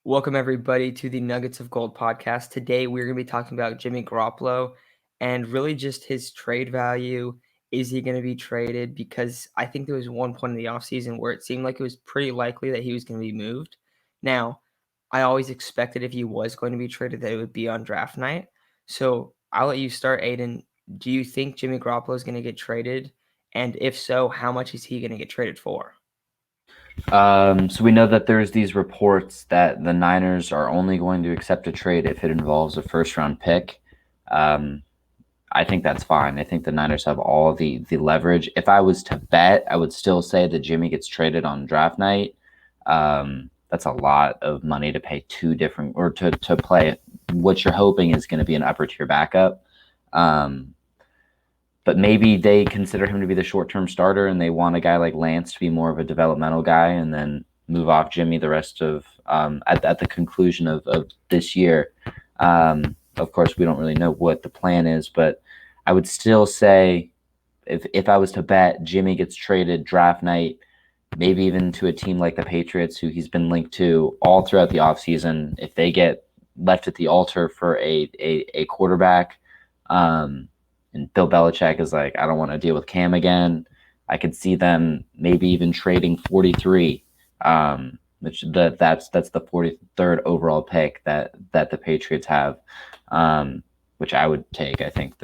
Welcome, everybody, to the Nuggets of Gold podcast. Today, we're going to be talking about Jimmy Garoppolo and really just his trade value. Is he going to be traded? Because I think there was one point in the offseason where it seemed like it was pretty likely that he was going to be moved. Now, I always expected if he was going to be traded that it would be on draft night. So I'll let you start, Aiden. Do you think Jimmy Garoppolo is going to get traded? And if so, how much is he going to get traded for? So we know that there's these reports that the Niners are only going to accept a trade if it involves a first round pick. Um, I think that's fine. I think the Niners have all the leverage. If I was to bet, I would still say that Jimmy gets traded on draft night. That's a lot of money to pay two different or to play what you're hoping is going to be an upper tier backup. Um, but maybe they consider him to be the short-term starter and they want a guy like Lance to be more of a developmental guy and then move off Jimmy the rest of at the conclusion of this year. Of course, we don't really know what the plan is, but I would still say if I was to bet, Jimmy gets traded draft night, maybe even to a team like the Patriots, who he's been linked to all throughout the offseason. If they get left at the altar for a quarterback, um, and Bill Belichick is like, I don't want to deal with Cam again. I could see them maybe even trading 43, that's the 43rd overall pick that the Patriots have, which I would take. I think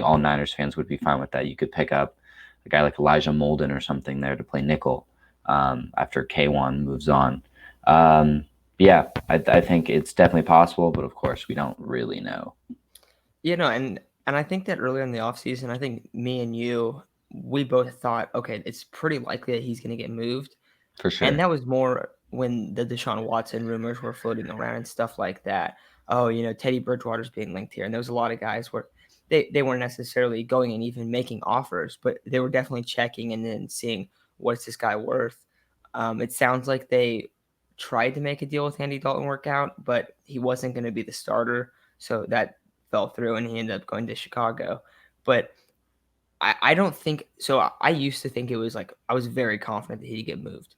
all Niners fans would be fine with that. You could pick up a guy like Elijah Molden or something there to play nickel after K1 moves on. Yeah, I think it's definitely possible, but of course we don't really know. And I think that earlier in the offseason, I think me and you, we both thought, okay, it's pretty likely that he's going to get moved. For And sure. that was more when the Deshaun Watson rumors were floating around and stuff like that. Oh, Teddy Bridgewater's being linked here. And there was a lot of guys where they weren't necessarily going and even making offers, but they were definitely checking and then seeing what's this guy worth. It sounds like they tried to make a deal with Andy Dalton work out, but he wasn't going to be the starter. So that fell through and he ended up going to Chicago. But I don't think so. I used to think it was like I was very confident that he'd get moved.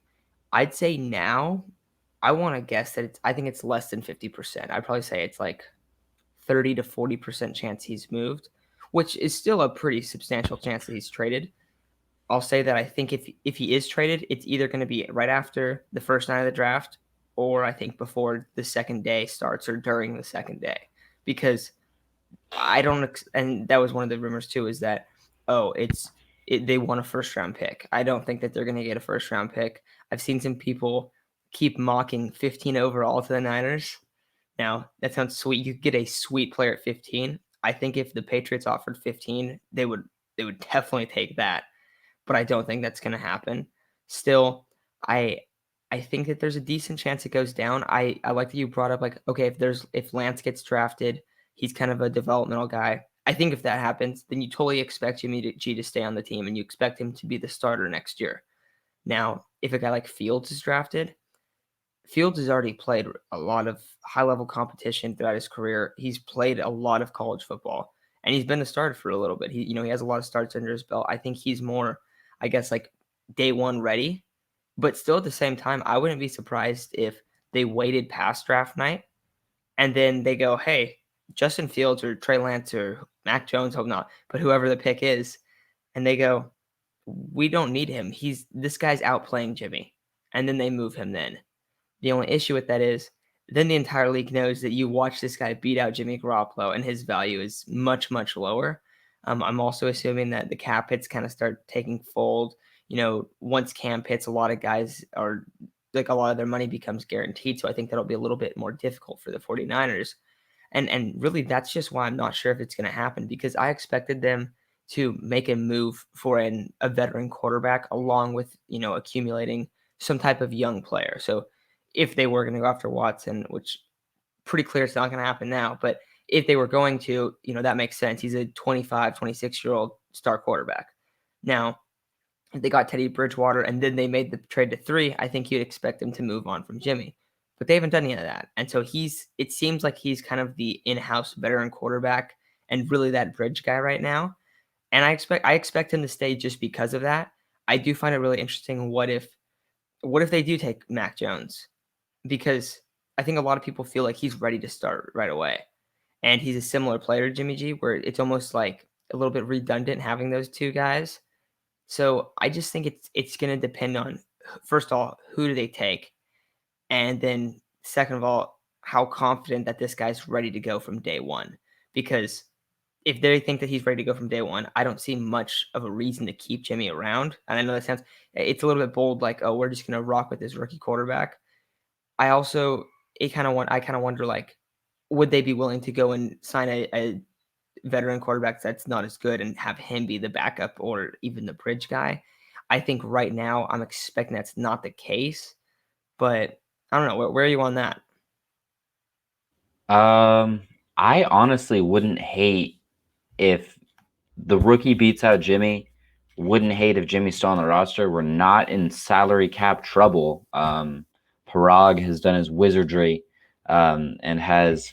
I'd say now I want to guess that I think it's less than 50%. I'd probably say it's like 30 to 40% chance he's moved, which is still a pretty substantial chance that he's traded. I'll say that I think if he is traded, it's either going to be right after the first night of the draft or I think before the second day starts or during the second day because I don't, and that was one of the rumors too, is that they want a first round pick. I don't think that they're going to get a first round pick. I've seen some people keep mocking 15 overall to the Niners. Now that sounds sweet. You could get a sweet player at 15. I think if the Patriots offered 15, they would definitely take that. But I don't think that's going to happen. Still, I I think that there's a decent chance it goes down. I like that you brought up like okay if Lance gets drafted, he's kind of a developmental guy. I think if that happens, then you totally expect Jimmy G to stay on the team and you expect him to be the starter next year. Now, if a guy like Fields is drafted, Fields has already played a lot of high level competition throughout his career. He's played a lot of college football and he's been a starter for a little bit. He has a lot of starts under his belt. I think he's more, I guess, like day one ready. But still at the same time, I wouldn't be surprised if they waited past draft night and then they go, hey, Justin Fields or Trey Lance or Mac Jones, hope not, but whoever the pick is, and they go, we don't need him. This guy's outplaying Jimmy. And then they move him then. The only issue with that is then the entire league knows that you watch this guy beat out Jimmy Garoppolo and his value is much, much lower. I'm also assuming that the cap hits kind of start taking fold. Once camp hits, a lot of guys are like a lot of their money becomes guaranteed. So I think that'll be a little bit more difficult for the 49ers. And really that's just why I'm not sure if it's going to happen because I expected them to make a move for a veteran quarterback along with, accumulating some type of young player. So if they were going to go after Watson, which pretty clear it's not going to happen now, but if they were going to, that makes sense. He's a 25, 26-year-old star quarterback. Now, if they got Teddy Bridgewater and then they made the trade to 3, I think you'd expect them to move on from Jimmy. But they haven't done any of that. And so it seems like he's kind of the in-house veteran quarterback and really that bridge guy right now. And I expect him to stay just because of that. I do find it really interesting what if they do take Mac Jones? Because I think a lot of people feel like he's ready to start right away. And he's a similar player to Jimmy G, where it's almost like a little bit redundant having those two guys. So I just think it's going to depend on, first of all, who do they take, and then second of all, how confident that this guy's ready to go from day one. Because if they think that he's ready to go from day one, I don't see much of a reason to keep Jimmy around. And I know that sounds, it's a little bit bold, like, oh, we're just going to rock with this rookie quarterback. I also, I kind of wonder, like, would they be willing to go and sign a veteran quarterback that's not as good and have him be the backup or even the bridge guy? I think right now I'm expecting that's not the case, but I don't know. Where are you on that? I honestly wouldn't hate if the rookie beats out Jimmy. Wouldn't hate if Jimmy's still on the roster. We're not in salary cap trouble. Parag has done his wizardry and has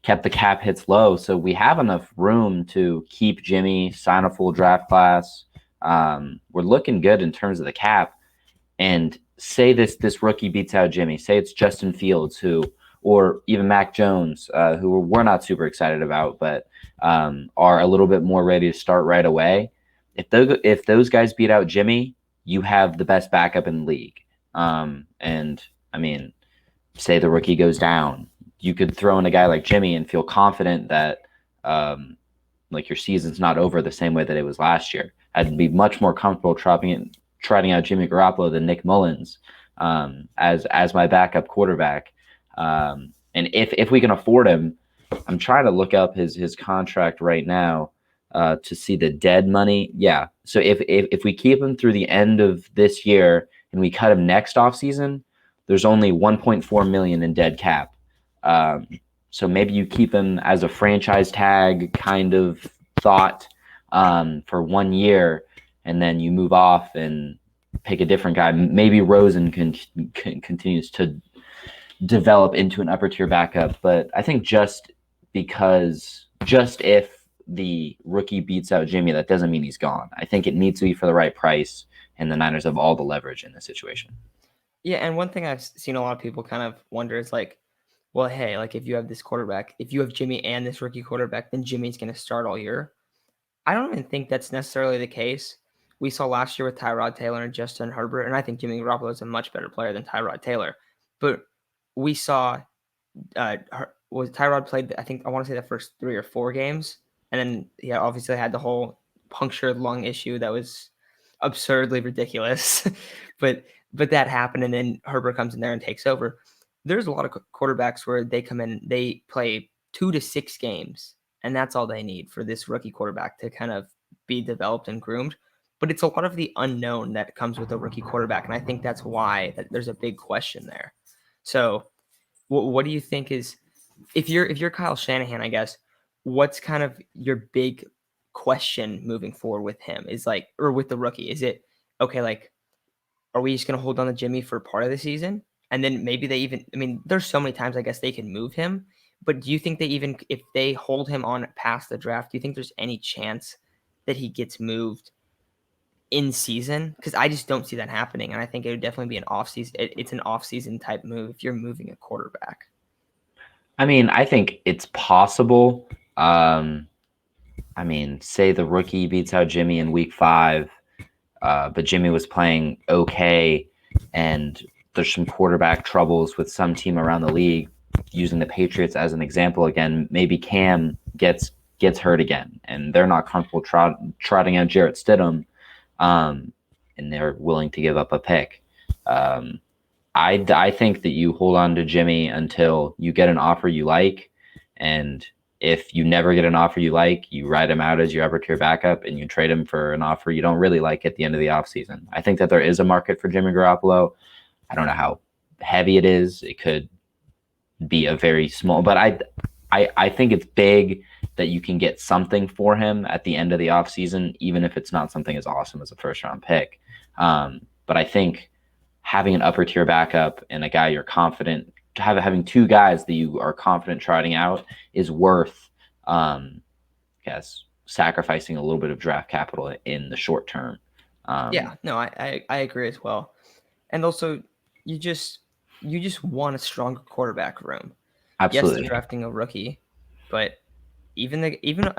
kept the cap hits low. So we have enough room to keep Jimmy, sign a full draft class. We're looking good in terms of the cap. And say this rookie beats out Jimmy. Say it's Justin Fields or even Mac Jones, who we're not super excited about, but are a little bit more ready to start right away. If those guys beat out Jimmy, you have the best backup in the league. And I mean, say the rookie goes down, you could throw in a guy like Jimmy and feel confident that like your season's not over the same way that it was last year. I'd be much more comfortable trotting out Jimmy Garoppolo than Nick Mullins as my backup quarterback. And if we can afford him, I'm trying to look up his contract right now to see the dead money. Yeah. So if we keep him through the end of this year and we cut him next offseason, there's only 1.4 million in dead cap. So maybe you keep him as a franchise tag kind of thought for 1 year, and then you move off and pick a different guy. Maybe Rosen continues to develop into an upper tier backup, but I think just if the rookie beats out Jimmy, that doesn't mean he's gone. I think it needs to be for the right price, and the Niners have all the leverage in this situation. Yeah, and one thing I've seen a lot of people kind of wonder is like, well, hey, like if you have this quarterback, if you have Jimmy and this rookie quarterback, then Jimmy's going to start all year. I don't even think that's necessarily the case. We saw last year with Tyrod Taylor and Justin Herbert, and I think Jimmy Garoppolo is a much better player than Tyrod Taylor. But we saw was Tyrod played, I think I want to say the first 3 or 4 games, and then he obviously had the whole punctured lung issue that was absurdly ridiculous. but that happened, and then Herbert comes in there and takes over. There's a lot of quarterbacks where they come in, they play 2 to 6 games, and that's all they need for this rookie quarterback to kind of be developed and groomed. But it's a lot of the unknown that comes with a rookie quarterback, and I think that's why there's a big question there. So, what do you think is, if you're Kyle Shanahan, I guess, what's kind of your big question moving forward with him? Is like, or with the rookie, is it okay? Like, are we just going to hold on to Jimmy for part of the season? And then maybe they even, I mean, there's so many times I guess they can move him. But do you think they even, if they hold him on past the draft, do you think there's any chance that he gets moved in season? Because I just don't see that happening. And I think it would definitely be an off-season. It's an off-season type move if you're moving a quarterback. I mean, I think it's possible. I mean, say the rookie beats out Jimmy in week 5, but Jimmy was playing okay, and there's some quarterback troubles with some team around the league. Using the Patriots as an example again, maybe Cam gets hurt again, and they're not comfortable trotting out Jarrett Stidham, and they're willing to give up a pick. I think that you hold on to Jimmy until you get an offer you like, and if you never get an offer you like, you ride him out as your upper tier backup and you trade him for an offer you don't really like at the end of the offseason. I think that there is a market for Jimmy Garoppolo. I don't know how heavy it is. It could be a very small, but I think it's big that you can get something for him at the end of the offseason, even if it's not something as awesome as a first round pick. But I think having an upper tier backup and a guy you're confident having 2 guys that you are confident trotting out is worth, guess, sacrificing a little bit of draft capital in the short term. Yeah, no, I agree as well. And also, you just you just want a stronger quarterback room. Yes, they're Absolutely. drafting a rookie, but I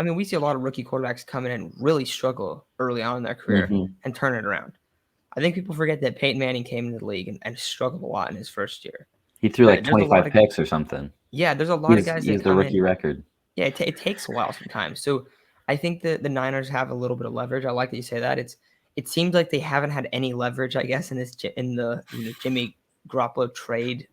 mean, we see a lot of rookie quarterbacks come in and really struggle early on in their career Hmm. and turn it around. I think people forget that Peyton Manning came into the league and struggled a lot in his first year. He threw like There's a lot 25 of picks or something. there's a lot of He's guys that he's the come rookie in. record. Yeah, it takes a while sometimes. So I think the Niners have a little bit of leverage. I like that you say that. It seems like they haven't had any leverage, I guess, in the Jimmy Garoppolo trade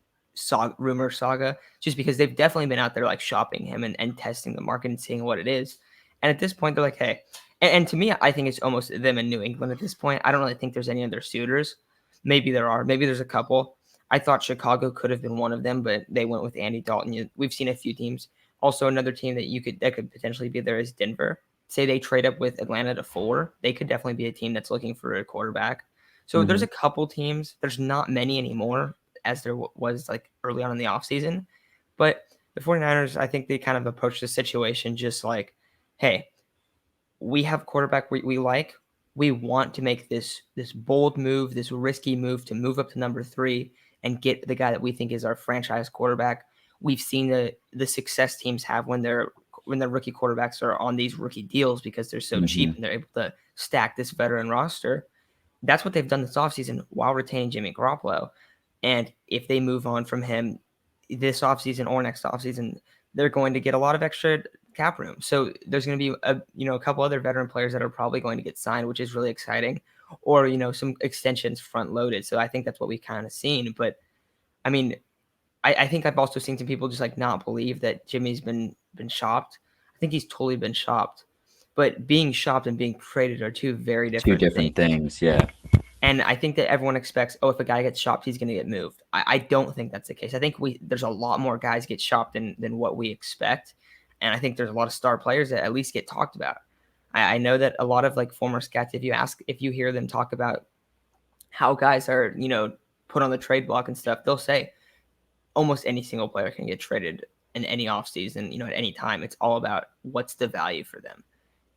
rumor saga, just because they've definitely been out there like shopping him and testing the market and seeing what it is. And at this point, they're like, hey, and to me, I think it's almost them in New England at this point. I don't really think there's any other suitors. Maybe there are. Maybe there's a couple. I thought Chicago could have been one of them, but they went with Andy Dalton. We've seen a few teams. Also, another team that could potentially be there is Denver. Say they trade up with Atlanta to 4, they could definitely be a team that's looking for a quarterback. So there's Hmm. a couple teams. There's not many anymore as there was like early on in the offseason. But the 49ers, I think they kind of approach the situation just like, hey, we have quarterback we like. We want to make this bold move, this risky move to move up to number 3 and get the guy that we think is our franchise quarterback. We've seen the success teams have when their rookie quarterbacks are on these rookie deals because they're so cheap Hmm. and they're able to stack this veteran roster. That's what they've done this offseason while retaining Jimmy Garoppolo. And if they move on from him this offseason or next offseason, they're going to get a lot of extra cap room. So there's going to be a couple other veteran players that are probably going to get signed, which is really exciting, or some extensions front loaded. So I think that's what we've kind of seen. But I mean, I think I've also seen some people just like not believe that Jimmy's been shopped. I think he's totally been shopped. But being shopped and being traded are two very Two different different things. things. Yeah. And I think that everyone expects, oh, if a guy gets shopped, he's going to get moved. I don't think that's the case. I think there's a lot more guys get shopped than what we expect, and I think there's a lot of star players that at least get talked about. I know that a lot of like former scouts, if you hear them talk about how guys are put on the trade block and stuff, they'll say almost any single player can get traded in any offseason, at any time. It's all about what's the value for them.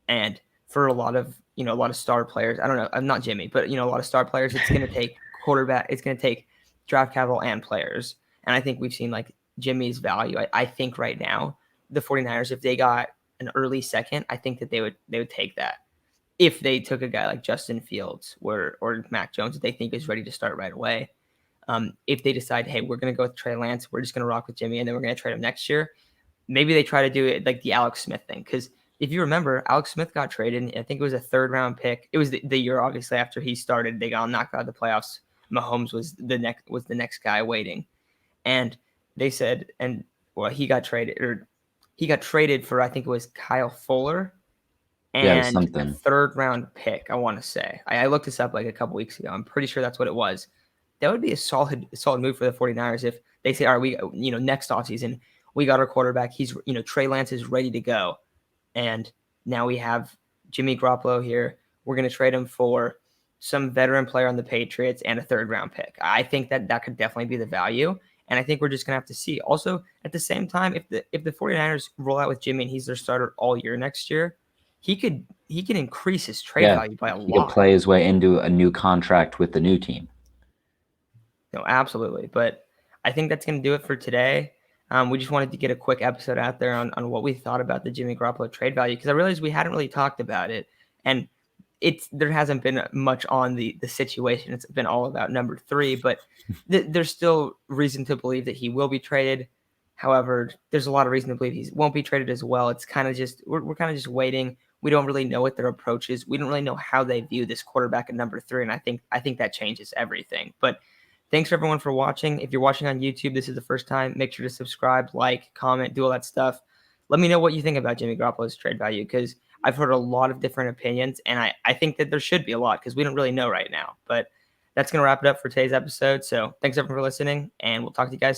And for a lot of a lot of star players, I don't know, I'm not Jimmy, but a lot of star players, it's going to take quarterback, it's going to take draft capital and players. And I think we've seen like Jimmy's value. I think right now the 49ers, if they got an early second, I think that they would take that. If they took a guy like Justin Fields or Mac Jones that they think is ready to start right away, if they decide, hey, we're going to go with Trey Lance, we're just going to rock with Jimmy, and then we're going to trade him next year, maybe they try to do it like the Alex Smith thing. Because if you remember, Alex Smith got traded. And I think it was a 3rd-round pick. It was the year, obviously, after he started. They got knocked out of the playoffs. Mahomes was the next guy waiting, and they said, and well, he got traded for, I think it was Kyle Fuller Yeah, it was and a something. 3rd-round pick. I want to say I looked this up like a couple weeks ago. I'm pretty sure that's what it was. That would be a solid move for the 49ers if they say, all right, we next offseason we got our quarterback. He's Trey Lance is ready to go, and now we have Jimmy Garoppolo here. We're going to trade him for some veteran player on the Patriots and a 3rd-round pick. I think that could definitely be the value, and I think we're just going to have to see. Also, at the same time, if the 49ers roll out with Jimmy and he's their starter all year next year, he could increase his trade Yeah, value by a he could lot. play his way into a new contract with the new team. No, absolutely. But I think that's going to do it for today. We just wanted to get a quick episode out there on what we thought about the Jimmy Garoppolo trade value because I realized we hadn't really talked about it, and there hasn't been much on the situation. It's been all about number 3, but there's still reason to believe that he will be traded. However, there's a lot of reason to believe he won't be traded as well. It's kind of just we're kind of just waiting. We don't really know what their approach is. We don't really know how they view this quarterback at number 3, and I think that changes everything. But thanks everyone for watching. If you're watching on YouTube, this is the first time, make sure to subscribe, like, comment, do all that stuff. Let me know what you think about Jimmy Garoppolo's trade value because I've heard a lot of different opinions, and I think that there should be a lot because we don't really know right now. But that's going to wrap it up for today's episode. So thanks everyone for listening, and we'll talk to you guys soon.